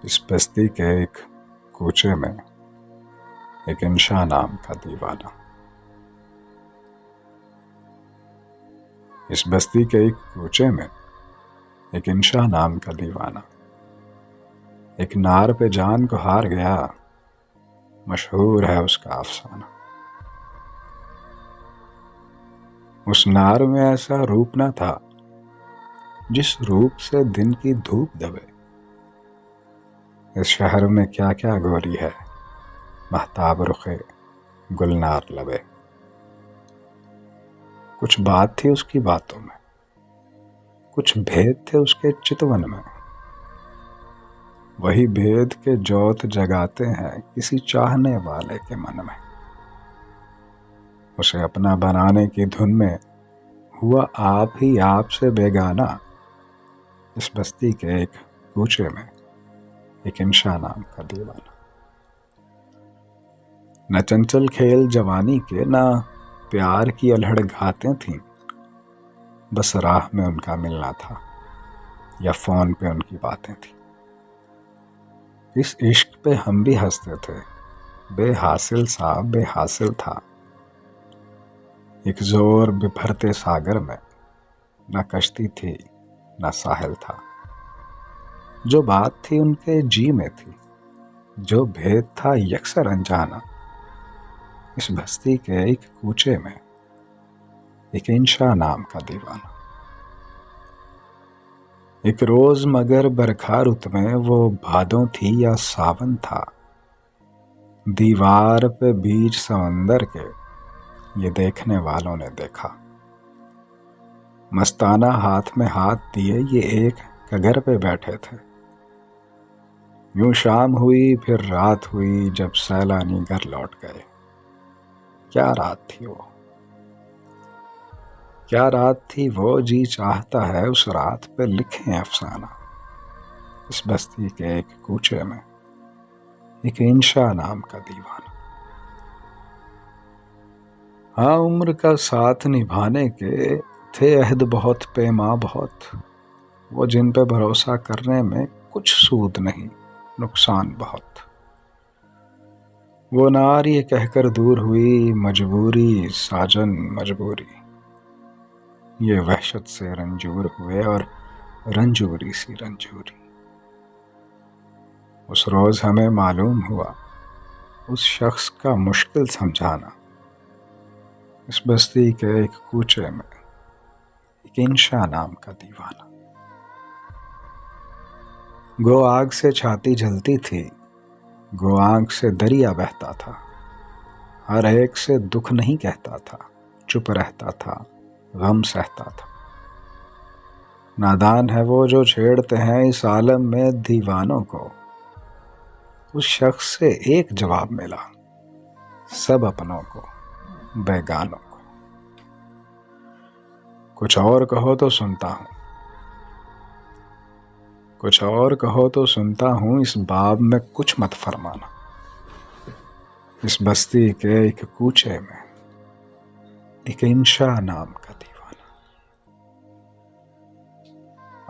इस बस्ती के एक कूचे में एक इंशा नाम का दीवाना। इस बस्ती के एक कूचे में एक इंशा नाम का दीवाना एक नार पे जान को हार गया, मशहूर है उसका अफसाना। उस नार में ऐसा रूप न था जिस रूप से दिन की धूप दबे। इस शहर में क्या क्या गोरी है, महताब रुखे गुलनार लबे। कुछ बात थी उसकी बातों में, कुछ भेद थे उसके चितवन में। वही भेद के जोत जगाते हैं किसी चाहने वाले के मन में। उसे अपना बनाने की धुन में हुआ आप ही आप से बेगाना। इस बस्ती के एक कूचे में एक इंशा नाम का दीवाना। न चंचल खेल जवानी के, न प्यार की अल्हड़ घातें थीं। बस राह में उनका मिलना था या फोन पे उनकी बातें थी। इस इश्क पे हम भी हंसते थे, बेहासिल सा बेहासिल था। एक जोर बिफरते सागर में न कश्ती थी न साहिल था। जो बात थी उनके जी में थी, जो भेद था यकसर अनजाना। इस बस्ती के एक कूचे में एक इंशा नाम का दीवाना। एक रोज मगर बरखा रुत में वो भादों थी या सावन था। दीवार पे बीच समंदर के ये देखने वालों ने देखा। मस्ताना हाथ में हाथ दिए ये एक कगर पे बैठे थे। यूं शाम हुई फिर रात हुई जब सैलानी घर लौट गए। क्या रात थी वो, क्या रात थी वो, जी चाहता है उस रात पे लिखें अफसाना। इस बस्ती के एक कूचे में एक इंशा नाम का दीवाना। हाँ, उम्र का साथ निभाने के थे अहद बहुत पैमा बहुत। वो जिन पे भरोसा करने में कुछ सूद नहीं, नुकसान बहुत। वो नार ये कहकर दूर हुई, मजबूरी साजन मजबूरी। ये वहशत से रंजूर हुए और रंजूरी सी रंजूरी। उस रोज हमें मालूम हुआ उस शख्स का मुश्किल समझाना। इस बस्ती के एक कूचे में एक इंशा नाम का दीवाना। गो आग से छाती जलती थी, गो आग से दरिया बहता था। हर एक से दुख नहीं कहता था, चुप रहता था, गम सहता था। नादान है वो जो छेड़ते हैं इस आलम में दीवानों को। उस शख्स से एक जवाब मिला, सब अपनों को बेगानों को। कुछ और कहो तो सुनता हूँ, कुछ और कहो तो सुनता हूँ, इस बाब में कुछ मत फरमाना। इस बस्ती के एक कूचे में एक इंशा नाम का दीवाना।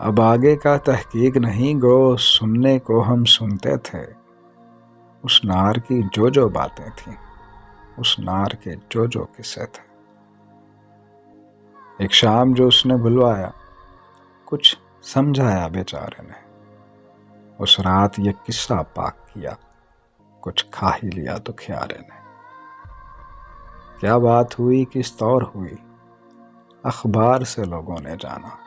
अब आगे का तहकीक नहीं, गो सुनने को हम सुनते थे। उस नार की जो जो बातें थीं, उस नार के जो जो किस्से थे। एक शाम जो उसने बुलवाया, कुछ समझाया बेचारे ने। उस रात ये किस्सा पाक किया, कुछ खा ही लिया दुखियारे ने। क्या बात हुई, किस तौर हुई, अखबार से लोगों ने जाना।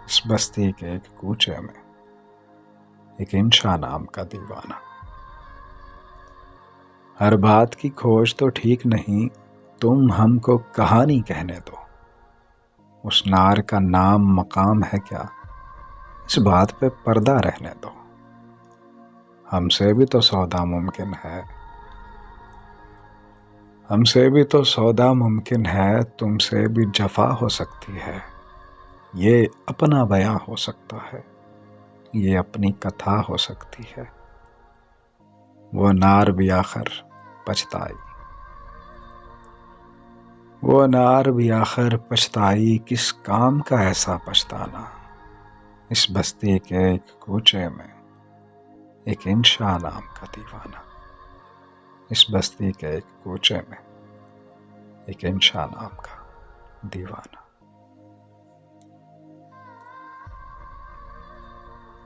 इस बस्ती के एक कूचे में एक इंशा नाम का दीवाना। हर बात की खोज तो ठीक नहीं, तुम हमको कहानी कहने दो। उस नार का नाम मकाम है क्या, इस बात पे पर्दा रहने दो। हमसे भी तो सौदा मुमकिन है, हमसे भी तो सौदा मुमकिन है, तुमसे भी जफा हो सकती है। ये अपना बयां हो सकता है, ये अपनी कथा हो सकती है। वो नार भी आखिर पछताई, वो नार भी आखिर पछताई, किस काम का ऐसा पछताना। इस बस्ती के एक कूचे में एक इंशा नाम का दीवाना। इस बस्ती के एक कोचे में एक इंशा नाम का दीवाना।